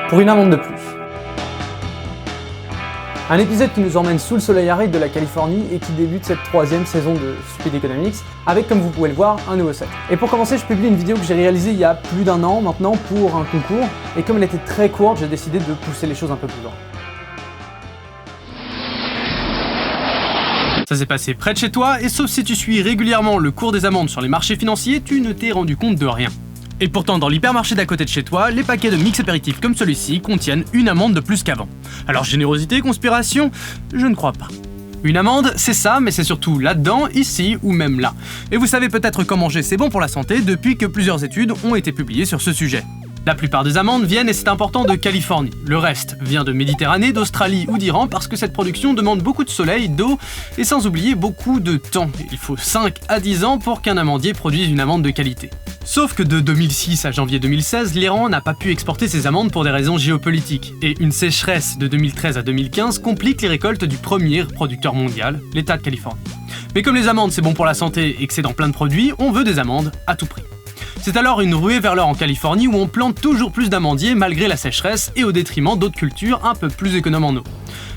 pour une amende de plus. Un épisode qui nous emmène sous le soleil aride de la Californie et qui débute cette troisième saison de Stupid Economics avec, comme vous pouvez le voir, un nouveau set. Et pour commencer, je publie une vidéo que j'ai réalisée il y a plus d'un an maintenant pour un concours, et comme elle était très courte, j'ai décidé de pousser les choses un peu plus loin. Ça s'est passé près de chez toi, et sauf si tu suis régulièrement le cours des amendes sur les marchés financiers, tu ne t'es rendu compte de rien. Et pourtant, dans l'hypermarché d'à côté de chez toi, les paquets de mix apéritifs comme celui-ci contiennent une amende de plus qu'avant. Alors générosité, conspiration, je ne crois pas. Une amende, c'est ça, mais c'est surtout là-dedans, ici ou même là. Et vous savez peut-être qu'en manger c'est bon pour la santé depuis que plusieurs études ont été publiées sur ce sujet. La plupart des amendes viennent, et c'est important, de Californie. Le reste vient de Méditerranée, d'Australie ou d'Iran parce que cette production demande beaucoup de soleil, d'eau et sans oublier beaucoup de temps. Il faut 5 à 10 ans pour qu'un amandier produise une amande de qualité. Sauf que de 2006 à janvier 2016, l'Iran n'a pas pu exporter ses amandes pour des raisons géopolitiques, et une sécheresse de 2013 à 2015 complique les récoltes du premier producteur mondial, l'État de Californie. Mais comme les amandes c'est bon pour la santé et que c'est dans plein de produits, on veut des amandes à tout prix. C'est alors une ruée vers l'or en Californie où on plante toujours plus d'amandiers malgré la sécheresse et au détriment d'autres cultures un peu plus économes en eau.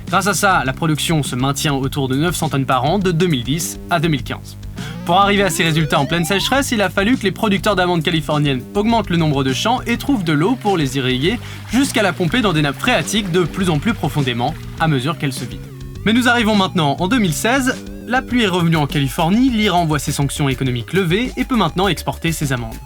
Grâce à ça, la production se maintient autour de 900 tonnes par an de 2010 à 2015. Pour arriver à ces résultats en pleine sécheresse, il a fallu que les producteurs d'amandes californiennes augmentent le nombre de champs et trouvent de l'eau pour les irriguer jusqu'à la pomper dans des nappes phréatiques de plus en plus profondément à mesure qu'elles se vident. Mais nous arrivons maintenant en 2016, la pluie est revenue en Californie, l'Iran voit ses sanctions économiques levées et peut maintenant exporter ses amandes.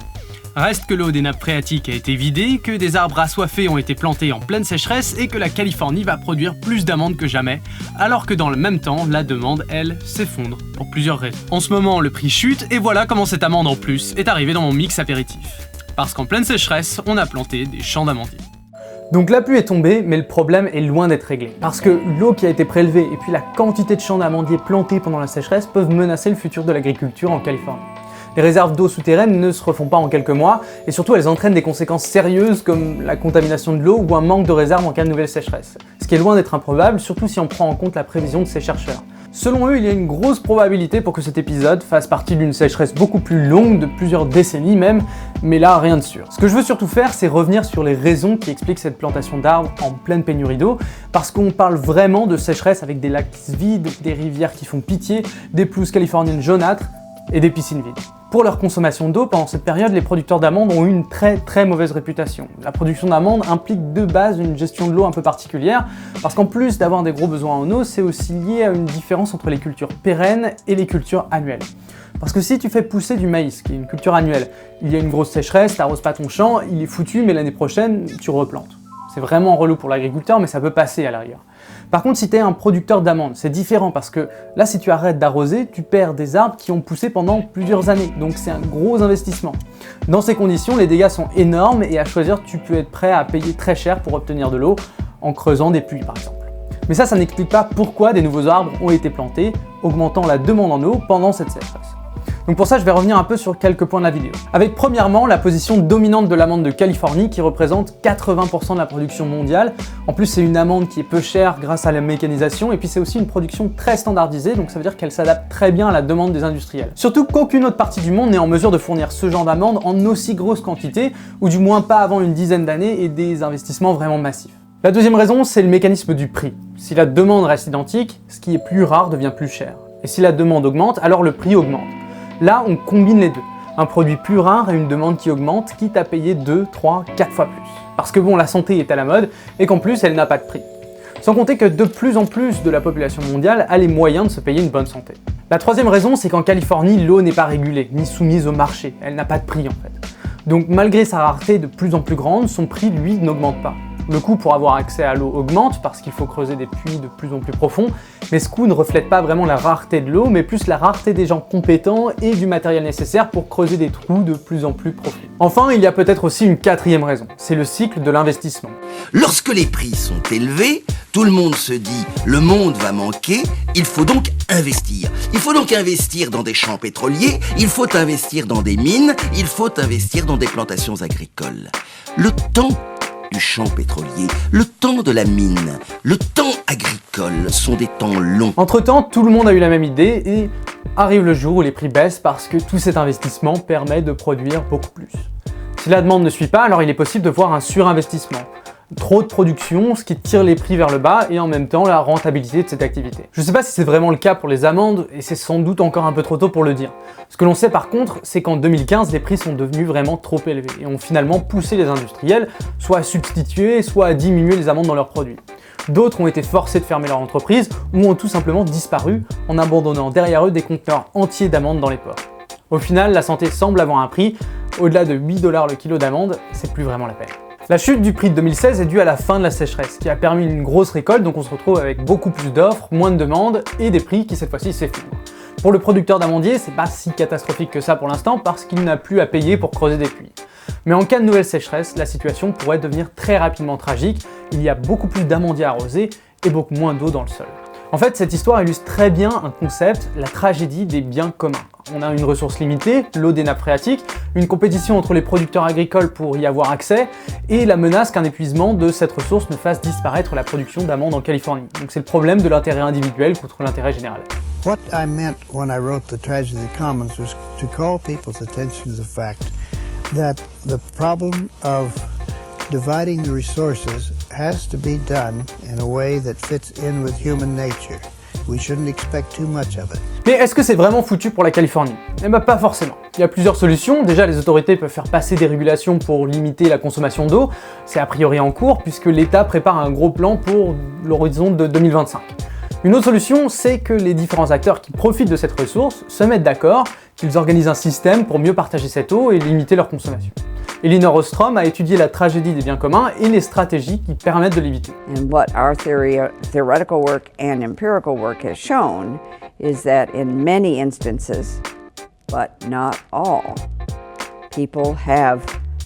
Reste que l'eau des nappes phréatiques a été vidée, que des arbres assoiffés ont été plantés en pleine sécheresse et que la Californie va produire plus d'amandes que jamais, alors que dans le même temps, la demande, elle, s'effondre pour plusieurs raisons. En ce moment, le prix chute et voilà comment cette amande en plus est arrivée dans mon mix apéritif. Parce qu'en pleine sécheresse, on a planté des champs d'amandiers. Donc la pluie est tombée, mais le problème est loin d'être réglé. Parce que l'eau qui a été prélevée et puis la quantité de champs d'amandiers plantés pendant la sécheresse peuvent menacer le futur de l'agriculture en Californie. Les réserves d'eau souterraines ne se refont pas en quelques mois, et surtout elles entraînent des conséquences sérieuses comme la contamination de l'eau ou un manque de réserves en cas de nouvelle sécheresse. Ce qui est loin d'être improbable, surtout si on prend en compte la prévision de ces chercheurs. Selon eux, il y a une grosse probabilité pour que cet épisode fasse partie d'une sécheresse beaucoup plus longue, de plusieurs décennies même, mais là, rien de sûr. Ce que je veux surtout faire, c'est revenir sur les raisons qui expliquent cette plantation d'arbres en pleine pénurie d'eau, parce qu'on parle vraiment de sécheresse avec des lacs vides, des rivières qui font pitié, des pelouses californiennes jaunâtres et des piscines vides. Pour leur consommation d'eau, pendant cette période, les producteurs d'amandes ont eu une très mauvaise réputation. La production d'amandes implique de base une gestion de l'eau un peu particulière, parce qu'en plus d'avoir des gros besoins en eau, c'est aussi lié à une différence entre les cultures pérennes et les cultures annuelles. Parce que si tu fais pousser du maïs, qui est une culture annuelle, il y a une grosse sécheresse, t'arroses pas ton champ, il est foutu, mais l'année prochaine, tu replantes. C'est vraiment relou pour l'agriculteur, mais ça peut passer à la rigueur. Par contre, si tu es un producteur d'amandes, c'est différent parce que là, si tu arrêtes d'arroser, tu perds des arbres qui ont poussé pendant plusieurs années, donc c'est un gros investissement. Dans ces conditions, les dégâts sont énormes et à choisir, tu peux être prêt à payer très cher pour obtenir de l'eau en creusant des puits par exemple. Mais ça n'explique pas pourquoi des nouveaux arbres ont été plantés, augmentant la demande en eau pendant cette sécheresse. Donc pour ça, je vais revenir un peu sur quelques points de la vidéo. Avec premièrement la position dominante de l'amande de Californie qui représente 80% de la production mondiale. En plus, c'est une amande qui est peu chère grâce à la mécanisation et puis c'est aussi une production très standardisée, donc ça veut dire qu'elle s'adapte très bien à la demande des industriels. Surtout qu'aucune autre partie du monde n'est en mesure de fournir ce genre d'amande en aussi grosse quantité, ou du moins pas avant une dizaine d'années et des investissements vraiment massifs. La deuxième raison, c'est le mécanisme du prix. Si la demande reste identique, ce qui est plus rare devient plus cher. Et si la demande augmente, alors le prix augmente. Là, on combine les deux. Un produit plus rare et une demande qui augmente, quitte à payer 2, 3, 4 fois plus. Parce que bon, la santé est à la mode et qu'en plus, elle n'a pas de prix. Sans compter que de plus en plus de la population mondiale a les moyens de se payer une bonne santé. La troisième raison, c'est qu'en Californie, l'eau n'est pas régulée, ni soumise au marché. Elle n'a pas de prix en fait. Donc malgré sa rareté de plus en plus grande, son prix, lui, n'augmente pas. Le coût pour avoir accès à l'eau augmente parce qu'il faut creuser des puits de plus en plus profonds, mais ce coût ne reflète pas vraiment la rareté de l'eau, mais plus la rareté des gens compétents et du matériel nécessaire pour creuser des trous de plus en plus profonds. Enfin, il y a peut-être aussi une quatrième raison, c'est le cycle de l'investissement. Lorsque les prix sont élevés, tout le monde se dit « le monde va manquer », il faut donc investir. Il faut donc investir dans des champs pétroliers, il faut investir dans des mines, il faut investir dans des plantations agricoles. Le temps du champ pétrolier, le temps de la mine, le temps agricole sont des temps longs. Entre-temps, tout le monde a eu la même idée et arrive le jour où les prix baissent parce que tout cet investissement permet de produire beaucoup plus. Si la demande ne suit pas, alors il est possible de voir un surinvestissement. trop de production, ce qui tire les prix vers le bas et en même temps la rentabilité de cette activité. Je sais pas si c'est vraiment le cas pour les amandes et c'est sans doute encore un peu trop tôt pour le dire. Ce que l'on sait par contre, c'est qu'en 2015, les prix sont devenus vraiment trop élevés et ont finalement poussé les industriels soit à substituer, soit à diminuer les amandes dans leurs produits. D'autres ont été forcés de fermer leur entreprise ou ont tout simplement disparu en abandonnant derrière eux des conteneurs entiers d'amandes dans les ports. Au final, la santé semble avoir un prix. Au-delà de 8 $ le kilo d'amandes, c'est plus vraiment la peine. La chute du prix de 2016 est due à la fin de la sécheresse, qui a permis une grosse récolte, donc on se retrouve avec beaucoup plus d'offres, moins de demandes et des prix qui cette fois-ci s'effondrent. Pour le producteur d'amandiers, c'est pas si catastrophique que ça pour l'instant parce qu'il n'a plus à payer pour creuser des puits. Mais en cas de nouvelle sécheresse, la situation pourrait devenir très rapidement tragique. Il y a beaucoup plus d'amandiers arrosés et beaucoup moins d'eau dans le sol. En fait, cette histoire illustre très bien un concept, la tragédie des biens communs. On a une ressource limitée, l'eau des nappes phréatiques, une compétition entre les producteurs agricoles pour y avoir accès, et la menace qu'un épuisement de cette ressource ne fasse disparaître la production d'amandes en Californie. Donc c'est le problème de l'intérêt individuel contre l'intérêt général. What I meant when I wrote The Tragedy of the Commons was to call people's attention to the fact that the problem of dividing the resources has to be done in a way that fits in with human nature. We shouldn't expect too much of it. Mais est-ce que c'est vraiment foutu pour la Californie? Eh ben pas forcément. Il y a plusieurs solutions. Déjà, les autorités peuvent faire passer des régulations pour limiter la consommation d'eau. C'est a priori en cours puisque l'État prépare un gros plan pour l'horizon de 2025. Une autre solution, c'est que les différents acteurs qui profitent de cette ressource se mettent d'accord, qu'ils organisent un système pour mieux partager cette eau et limiter leur consommation. Elinor Ostrom a étudié la tragédie des biens communs et les stratégies qui permettent de l'éviter. And what our theoretical work and empirical work has shown is that in many instances, but not all, people have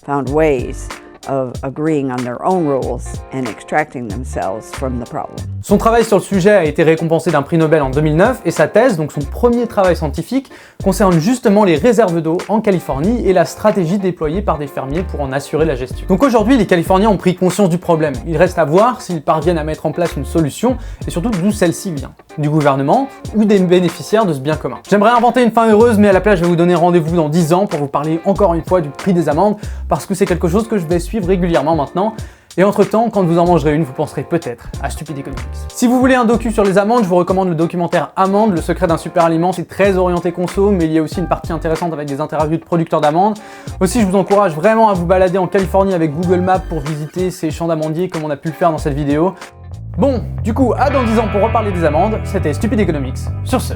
found ways of agreeing on their own rules and extracting themselves from the problem. Son travail sur le sujet a été récompensé d'un prix Nobel en 2009 et sa thèse, donc son premier travail scientifique, concerne justement les réserves d'eau en Californie et la stratégie déployée par des fermiers pour en assurer la gestion. Donc aujourd'hui, les Californiens ont pris conscience du problème. Il reste à voir s'ils parviennent à mettre en place une solution et surtout d'où celle-ci vient, du gouvernement ou des bénéficiaires de ce bien commun. J'aimerais inventer une fin heureuse, mais à la place, je vais vous donner rendez-vous dans 10 ans pour vous parler encore une fois du prix des amandes parce que c'est quelque chose que je vais suivre régulièrement maintenant. Et entre-temps, quand vous en mangerez une, vous penserez peut-être à Stupid Economics. Si vous voulez un docu sur les amandes, je vous recommande le documentaire Amandes, le secret d'un super aliment. C'est très orienté conso, mais il y a aussi une partie intéressante avec des interviews de producteurs d'amandes. Aussi, je vous encourage vraiment à vous balader en Californie avec Google Maps pour visiter ces champs d'amandiers comme on a pu le faire dans cette vidéo. Bon, du coup, à dans 10 ans pour reparler des amandes. C'était Stupid Economics. Sur ce,